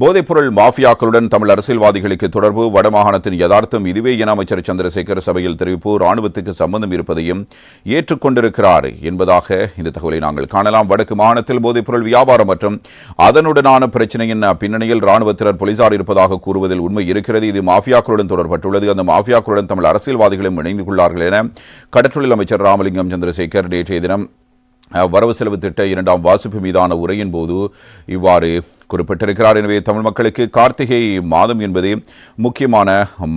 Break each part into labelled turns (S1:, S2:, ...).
S1: போதைப்பொருள் மாஃபியாக்களுடன் தமிழ் அரசியல்வாதிகளுக்கு தொடர்பு வடமாகாணத்தின் யதார்த்தம் இதுவே என அமைச்சர் சந்திரசேகர் சபையில் தெரிவிப்பு இராணுவத்துக்கு சம்பந்தம் இருப்பதையும் ஏற்றுக்கொண்டிருக்கிறார் என்பதாக இந்த தகவலை நாங்கள் காணலாம். வடக்கு மாகாணத்தில் போதைப்பொருள் வியாபாரம் மற்றும் அதனுடனான பிரச்சினையின் பின்னணியில் இராணுவத்தினர் போலீசார் இருப்பதாக கூறுவதில் உண்மை இருக்கிறது. இது மாஃபியாக்களுடன் தொடர்பட்டுள்ளது. அந்த மாஃபியாக்களுடன் தமிழ் அரசியல்வாதிகளும் இணைந்து கொள்ளார்கள் என கடற்றொழில் அமைச்சர் ராமலிங்கம் சந்திரசேகர் நேற்றைய தினம் வரவு செலவு திட்ட 2ஆம் வாசிப்பு மீதான உரையின் போது இவ்வாறு குறிப்பிட்டிருக்கிறார். எனவே தமிழ் மக்களுக்கு கார்த்திகை மாதம் என்பதே முக்கியமான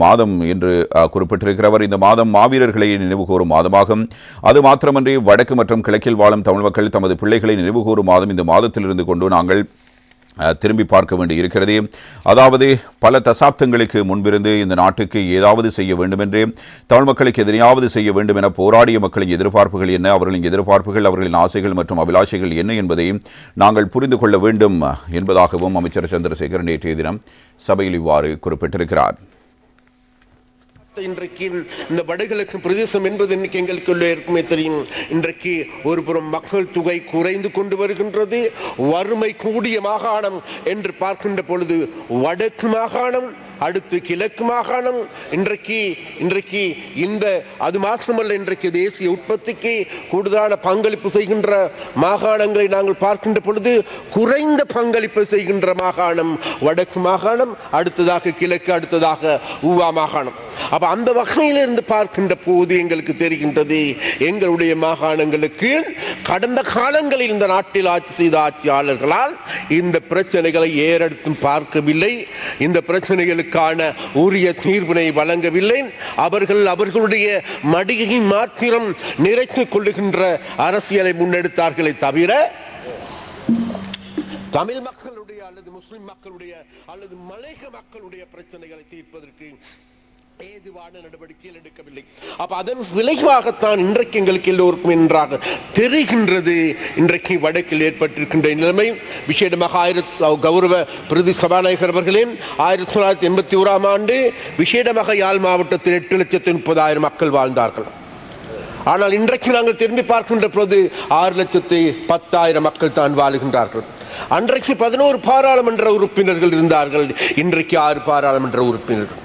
S1: மாதம் என்று குறிப்பிட்டிருக்கிறவர். இந்த மாதம் மாவீரர்களை நினைவுகூரும் மாதமாகும். அது மாத்திரமன்றி வடக்கு மற்றும் கிழக்கில் வாழும் தமிழ் மக்கள் தமது பிள்ளைகளை நினைவுகூரும் மாதம் இந்த மாதத்திலிருந்து கொண்டு நாங்கள் திரும்பி பார்க்க வேண்டி இருக்கிறது. அதாவது பல தசாப்தங்களுக்கு முன்பிருந்து இந்த நாட்டுக்கு ஏதாவது செய்ய வேண்டும் என்று தமிழ் மக்களுக்கு எதனையாவது செய்ய வேண்டும் என போராடிய மக்களின் எதிர்பார்ப்புகள் என்ன, அவர்களின் எதிர்பார்ப்புகள், அவர்களின் ஆசைகள் மற்றும் அபிலாஷைகள் என்ன என்பதை நாங்கள் புரிந்து கொள்ள வேண்டும் என்பதாகவும் அமைச்சர் சந்திரசேகர் நேற்றைய தினம் சபையில் இவ்வாறு குறிப்பிட்டிருக்கிறார்.
S2: இன்றைக்கு இந்த வடகிழக்கு பிரதேசம் என்பது இன்னைக்கு எங்களுக்கு இருக்குமே தெரியும். இன்றைக்கு ஒரு புறம் மக்கள் தொகை குறைந்து கொண்டு வருகின்றது. வறுமை கூடிய மாகாணம் என்று பார்க்கின்ற பொழுது வடக்கு மாகாணம், அடுத்து கிழக்கு மாகாணம். இன்றைக்கு இந்த அது மாத்திரமல்ல, இன்றைக்கு தேசிய உற்பத்திக்கு கூடுதலான பங்களிப்பு செய்கின்ற மாகாணங்களை நாங்கள் பார்க்கின்ற பொழுது குறைந்த பங்களிப்பு செய்கின்ற மாகாணம் வடக்கு மாகாணம், அடுத்ததாக கிழக்கு, அடுத்ததாக ஊவா மாகாணம். அப்ப அந்த வகையிலிருந்து பார்க்கின்ற போது எங்களுக்கு தெரிகின்றது, எங்களுடைய மாகாணங்களுக்கு கடந்த காலங்களில் இந்த நாட்டில் ஆட்சி செய்த ஆட்சியாளர்களால் இந்த பிரச்சனைகளை ஏறெடுத்தும் பார்க்கவில்லை. இந்த பிரச்சனைகளுக்கான உரிய தீர்வினை வழங்கவில்லை. அவர்களுடைய மடியை மாத்திரம் நிறைத்துக் கொள்ளுகின்ற அரசியலை முன்னெடுத்தார்களே தவிர தமிழ் மக்களுடைய அல்லது முஸ்லிம் மக்களுடைய அல்லது மலையக மக்களுடைய பிரச்சனைகளை தீர்ப்பதற்கு ஏதுவான நடவடிக்கைகள் எடுக்கவில்லை. அப்ப அதன் விளைவாகத்தான் இன்றைக்கு எங்களுக்கு எல்லோருக்கும் என்றாக தெரிகின்றது. இன்றைக்கு வடக்கில் ஏற்பட்டிருக்கின்ற நிலைமை விசேடமாக கௌரவ பிரதி சபாநாயகர் அவர்களே 1981ஆம் ஆண்டு விசேடமாக யாழ் மாவட்டத்தில் 8,30,000 மக்கள் வாழ்ந்தார்கள். ஆனால் இன்றைக்கு நாங்கள் திரும்பி பார்க்கின்ற பொழுது 6,10,000 மக்கள் தான் வாழுகின்றார்கள். அன்றைக்கு 11 பாராளுமன்ற உறுப்பினர்கள் இருந்தார்கள், இன்றைக்கு 6 பாராளுமன்ற உறுப்பினர்கள்.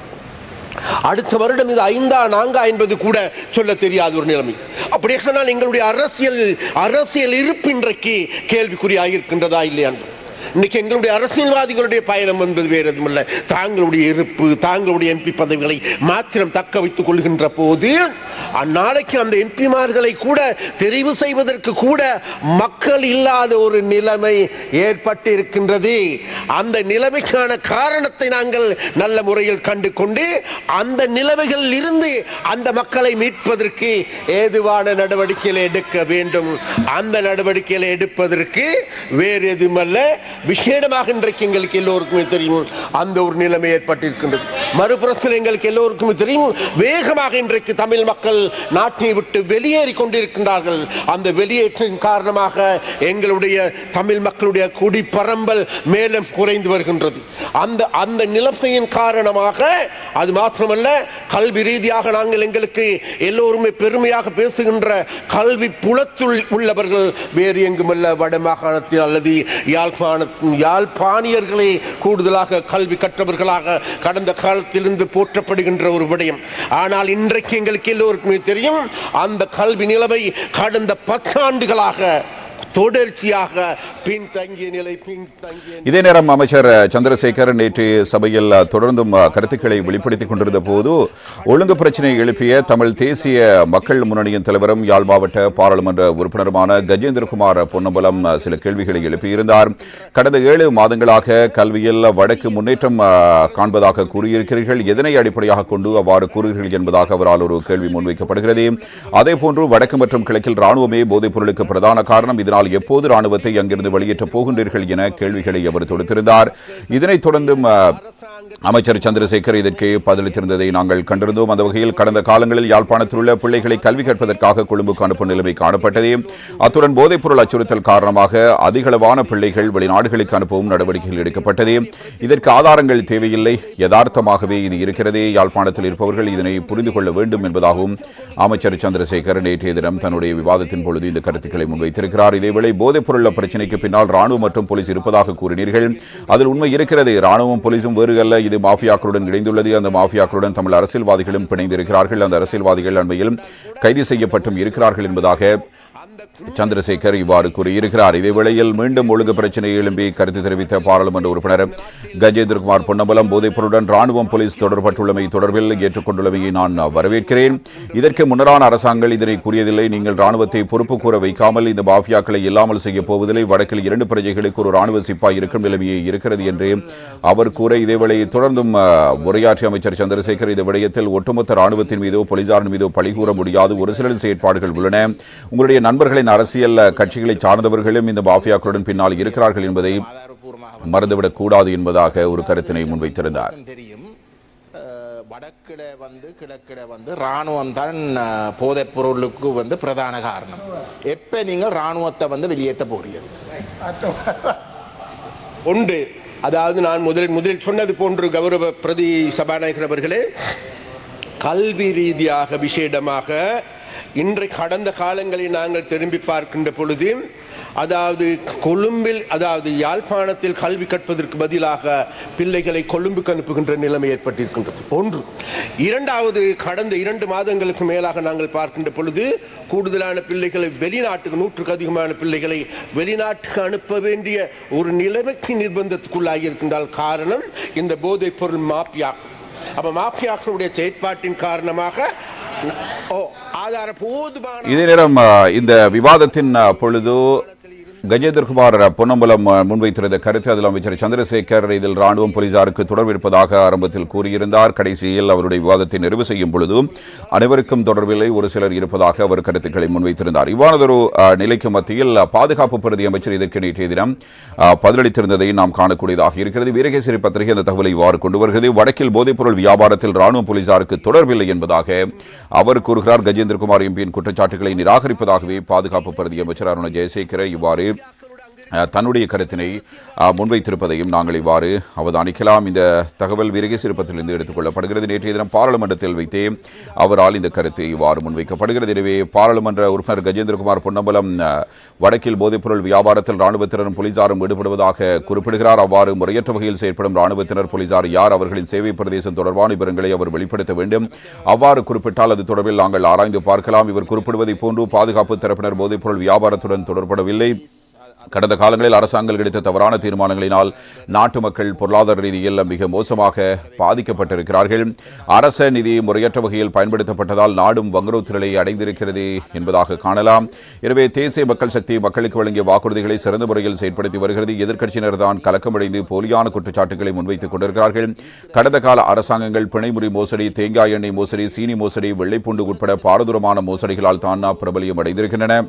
S2: அடுத்த வருடம் இது 5ஆ 4ஆ என்பது கூட சொல்ல தெரியாத ஒரு நிலைமை. அப்படியே எங்களுடைய அரசியல் இருப்பு இன்றைக்கு கேள்விக்குறியாக இருக்கின்றதா இல்லையா? இன்னைக்கு எங்களுடைய அரசியல்வாதிகளுடைய பயணம் என்பது வேறு எதுவுமில்லை, தாங்களுடைய இருப்பு, தாங்களுடைய எம்பி பதவிகளை மாத்திரம் தக்க வைத்துக் கொள்கின்ற போது அந்நாளைக்கு அந்த எம்பிமார்களை கூட தெரிவு செய்வதற்கு கூட மக்கள் இல்லாத ஒரு நிலைமை ஏற்பட்டு இருக்கின்றது. அந்த நிலைமைக்கான காரணத்தை நாங்கள் நல்ல முறையில் கண்டு கொண்டு அந்த நிலைமைகளில் இருந்து அந்த மக்களை மீட்பதற்கு ஏதுவான நடவடிக்கைகளை எடுக்க வேண்டும். அந்த நடவடிக்கைகளை எடுப்பதற்கு வேறு எதுவுமல்ல, விசேடமாக இன்றைக்கு எங்களுக்கு எல்லோருக்குமே தெரியும் அந்த ஒரு நிலைமை ஏற்பட்டிருக்கின்றது. மறுபுறத்தில் எங்களுக்கு எல்லோருக்குமே தெரியும் வேகமாக இன்றைக்கு தமிழ் மக்கள் நாட்டை விட்டு வெளியேறி கொண்டிருக்கின்றார்கள். அந்த வெளியேற்றின் காரணமாக எங்களுடைய தமிழ் மக்களுடைய குடிப்பரம்பல் மேலும் குறைந்து வருகின்றது. அந்த நிலைமையின் காரணமாக அது மாத்திரமல்ல, கல்வி ரீதியாக நாங்கள் எங்களுக்கு எல்லோருமே பெருமையாக பேசுகின்ற கல்வி புலத்துள் உள்ளவர்கள் வேறு எங்குமல்ல வடமாகாணத்தில் அல்லது யாழ்ப்பாணியர்களே கூடுதலாக கல்வி கற்றவர்களாக கடந்த காலத்திலிருந்து போற்றப்படுகின்ற ஒரு விடயம். ஆனால் இன்றைக்கு எங்களுக்கு எல்லோருக்குமே தெரியும் அந்த கல்வி நிலைமை கடந்த 10 ஆண்டுகளாக தொடர்ச்சியாக பின்தங்கிய நிலை.
S1: இதே நேரம் அமைச்சர் சந்திரசேகர் நேற்று சபையில் தொடர்ந்தும் கருத்துக்களை வெளிப்படுத்திக் கொண்டிருந்த போது ஒழுங்கு பிரச்சினை எழுப்பிய தமிழ் தேசிய மக்கள் முன்னணியின் தலைவரும் யாழ் மாவட்ட பாராளுமன்ற உறுப்பினருமான கஜேந்திரகுமார் பொன்னம்பலம் சில கேள்விகளை எழுப்பியிருந்தார். கடந்த 7 மாதங்களாக கல்வியில் வடக்கு முன்னேற்றம் காண்பதாக கூறியிருக்கிறீர்கள், எதனை அடிப்படையாக கொண்டு அவ்வாறு கூறுகிறீர்கள் என்பதாக அவரால் ஒரு கேள்வி முன்வைக்கப்படுகிறது. அதேபோன்று வடக்கு மற்றும் கிழக்கில் இராணுவமே போதைப் பொருளுக்கு பிரதான காரணம், இதனால் எப்போது இராணுவத்தை அங்கிருந்து வெளியேற்றப் போகின்றீர்கள் என கேள்விகளை அவர் தொடுத்திருந்தார். இதனைத் தொடர்ந்தும் அமைச்சர் சந்திரசேகர் இதற்கு பதிலளித்திருந்ததை நாங்கள் கண்டிருந்தோம். அந்த வகையில் கடந்த காலங்களில் யாழ்ப்பாணத்தில் உள்ள பிள்ளைகளை கல்வி கற்பதற்காக கொழும்புக்கு அனுப்பும் நிலைமை காணப்பட்டது. அத்துடன் போதைப்பொருள் அச்சுறுத்தல் காரணமாக அதிகளவான பிள்ளைகள் வெளிநாடுகளுக்கு அனுப்பவும் நடவடிக்கைகள் எடுக்கப்பட்டது. இதற்கு ஆதாரங்கள் தேவையில்லை, யதார்த்தமாகவே இது இருக்கிறதே. யாழ்ப்பாணத்தில் இருப்பவர்கள் இதனை புரிந்து கொள்ள வேண்டும் என்பதாகவும் அமைச்சர் சந்திரசேகர் நேற்றைய தினம் தன்னுடைய விவாதத்தின் பொழுது இந்த கருத்துக்களை முன்வைத்திருக்கிறார். இதேவேளை போதைப்பொருள் பிரச்சினைக்கு பின்னால் ராணுவம் மற்றும் போலீஸ் இருப்பதாக கூறினீர்கள். அதில் உண்மை இருக்கிறது. ராணுவம் போலீஸும் வேறு அல்ல, இது மாஃபியாக்களுடன் இணைந்துள்ளது. அந்த மாஃபியாக்களுடன் தமிழ் அரசியல்வாதிகளும் பிணைந்திருக்கிறார்கள். அந்த அரசியல்வாதிகள் அண்மையில் கைது செய்யப்பட்டும் இருக்கிறார்கள் என்பதாக சந்திரசேகர் இவ்வாறு கூறியிருக்கிறார். இதேவேளையில் மீண்டும் ஒழுங்கு பிரச்சினையை எழும்பி கருத்து தெரிவித்த பாராளுமன்ற உறுப்பினர் கஜேந்திரகுமார் பொன்னம்பலம் போதைப்பொருளுடன் ராணுவம் போலீஸ் தொடர்பட்டுள்ளமை தொடர்பில் ஏற்றுக்கொண்டுள்ளமையை நான் வரவேற்கிறேன். இதற்கு முன்னரான அரசாங்கங்கள் இதனை கூறியதில்லை. நீங்கள் ராணுவத்தை பொறுப்பு கூற வைக்காமல் இந்த மாஃபியாக்களை இல்லாமல் செய்ய போவதில்லை. வடக்கில் 2 பிரஜைகளுக்கு ஒரு ராணுவ சிப்பாய் இருக்கும் நிலைமையே இருக்கிறது என்று அவர் கூற, இதேவேளை தொடர்ந்தும் உரையாற்றிய அமைச்சர் சந்திரசேகர் இந்த விடயத்தில் ஒட்டுமொத்த ராணுவத்தின் மீதோ போலீசாரின் மீதோ பழிகூற முடியாது. ஒரு சிலரின் செயற்பாடுகள் உள்ளன. உங்களுடைய நண்பர்களின் அரசியல் கட்சிகளை சார்ந்தவர்களும் இந்த மாஃபியாக்களுடன் பின்னால் இருக்கிறார்கள் என்பதை மறந்துவிடக் கூடாது என்பதாக ஒரு கருத்தினை முன்வைத்திருந்தார்.
S3: வடக்கிட கிழக்கிட ராணுவம் தான் போதைப் பொருளுக்கு பிரதான காரணம். எப்ப நீங்கள் ராணுவத்தை வெளியேற்ற போறீர்கள்?
S2: ஒன்று, அதாவது நான் முதலில் சொன்னது போன்று கௌரவ பிரதி சபாநாயகர் அவர்களே, கல்வி ரீதியாக விசேடமாக இன்றைக்கு கடந்த காலங்களை நாங்கள் திரும்பி பார்க்கின்ற பொழுது, அதாவது கொழும்பில், அதாவது யாழ்ப்பாணத்தில் கல்வி கற்பதற்கு பதிலாக பிள்ளைகளை கொழும்புக்கு அனுப்புகின்ற நிலைமை ஏற்பட்டிருக்கின்றது. ஒன்று. இரண்டாவது, கடந்த 2 மாதங்களுக்கு மேலாக நாங்கள் பார்க்கின்ற பொழுது கூடுதலான பிள்ளைகளை வெளிநாட்டுக்கு 100க்கு அதிகமான பிள்ளைகளை வெளிநாட்டுக்கு அனுப்ப வேண்டிய ஒரு நிலைமைக்கு நிர்பந்தத்துக்குள்ளாகி இருக்கின்றால் காரணம் இந்த போதைப் பொருள் மாஃபியா. அப்ப மாஃபியாக்களுடைய செயற்பாட்டின் காரணமாக
S1: இதே நேரம் இந்த விவாதத்தின் பொழுது கஜேந்திரகுமார் பொன்னம்பலம் முன்வைத்திருந்த கருத்து, அதில் அமைச்சர் சந்திரசேகர் இதில் ராணுவம் போலீசாருக்கு தொடர்பு இருப்பதாக ஆரம்பத்தில் கூறியிருந்தார். கடைசியில் அவருடைய விவாதத்தை நிறைவு செய்யும் பொழுது அனைவருக்கும் தொடர்பில்லை, ஒரு சிலர் இருப்பதாக அவர் கருத்துக்களை முன்வைத்திருந்தார். இவ்வாறதொரு நிலைக்கு மத்தியில் பாதுகாப்பு பிரதி அமைச்சர் இதற்கு நேற்றைய தினம் பதிலளித்திருந்ததை நாம் காணக்கூடியதாக இருக்கிறது. வீரகேசரி பத்திரிகை அந்த தகவலை இவ்வாறு கொண்டு வருகிறது. வடக்கில் போதைப்பொருள் வியாபாரத்தில் ராணுவ போலீசாருக்கு தொடர்பில்லை என்பதாக அவர் கூறுகிறார். கஜேந்திரகுமார் எம்பியின் குற்றச்சாட்டுகளை நிராகரிப்பதாகவே பாதுகாப்பு பிரதி அமைச்சர் அருண ஜெயசேகர இவ்வாறு தன்னுடைய கருத்தினை முன்வைத்திருப்பதையும் நாங்கள் இவ்வாறு அவதானிக்கலாம். இந்த தகவல் வீரகேசரிப்பத்திலிருந்து எடுத்துக் கொள்ளப்படுகிறது. நேற்றைய தினம் பாராளுமன்றத்தில் வைத்தே அவரால் இந்த கருத்து இவ்வாறு முன்வைக்கப்படுகிறது. எனவே பாராளுமன்ற உறுப்பினர் கஜேந்திரகுமார் பொன்னம்பலம் வடக்கில் போதைப்பொருள் வியாபாரத்தில் ராணுவத்தினரும் போலீசாரும் ஈடுபடுவதாக குறிப்பிடுகிறார். அவ்வாறு முறையற்ற வகையில் செயற்படும் ராணுவத்தினர் போலீசார் யார், அவர்களின் சேவை பிரதேசம் தொடர்பான விவரங்களை அவர் வெளிப்படுத்த வேண்டும். அவ்வாறு குறிப்பிட்டால் அது தொடர்பில் நாங்கள் ஆராய்ந்து பார்க்கலாம். இவர் குறிப்பிடுவதை போன்று பாதுகாப்பு தரப்பினர் போதைப்பொருள் வியாபாரத்துடன் தொடர்படவில்லை. கடந்த காலங்களில் அரசாங்கங்கள் எடுத்த தவறான தீர்மானங்களினால் நாட்டு மக்கள் பொருளாதார ரீதியில் மிக மோசமாக பாதிக்கப்பட்டிருக்கிறார்கள். அரச நிதி முறையற்ற வகையில் பயன்படுத்தப்பட்டதால் நாடும் வங்குரோத்து நிலையை அடைந்திருக்கிறது என்பதாக காணலாம். எனவே தேசிய மக்கள் சக்தி மக்களுக்கு வழங்கிய வாக்குறுதிகளை சிறந்த முறையில் செயற்படுத்தி வருகிறது. எதிர்க்கட்சியினர் தான் கலக்கமடைந்து போலியான குற்றச்சாட்டுகளை முன்வைத்துக் கொண்டிருக்கிறார்கள். கடந்த கால அரசாங்கங்கள் பிணைமுறி மோசடி, தேங்காய் எண்ணெய் மோசடி, சீனி மோசடி, வெள்ளைப்பூண்டு உட்பட பாரதூரமான மோசடிகளால் தான் பிரபலியம் அடைந்திருக்கின்றன.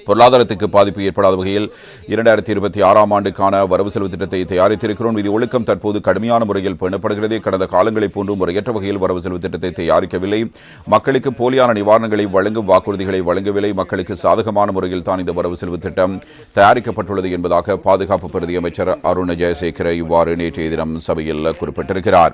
S1: பொருளாதாரத்துக்கு பாதிப்பு ஏற்படாத வகையில் 2026ஆம் ஆண்டுக்கான வரவு செலவு திட்டத்தை தயாரித்திருக்கிறோம். இது ஒழுக்கம் தற்போது கடுமையான முறையில் பேணப்படுகிறது. கடந்த காலங்களைப் போன்று முறையற்ற வகையில் வரவு செலவு திட்டத்தை தயாரிக்கவில்லை. மக்களுக்கு போலியான நிவாரணங்களை வழங்கும் வாக்குறுதிகளை வழங்கவில்லை. மக்களுக்கு சாதகமான முறையில் தான் இந்த வரவு செலவு திட்டம் தயாரிக்கப்பட்டுள்ளது என்பதாக பாதுகாப்பு பிரதி அமைச்சர் அருண ஜெயசேகர இவ்வாறு நேற்றைய தினம் சபையில் குறிப்பிட்டிருக்கிறார்.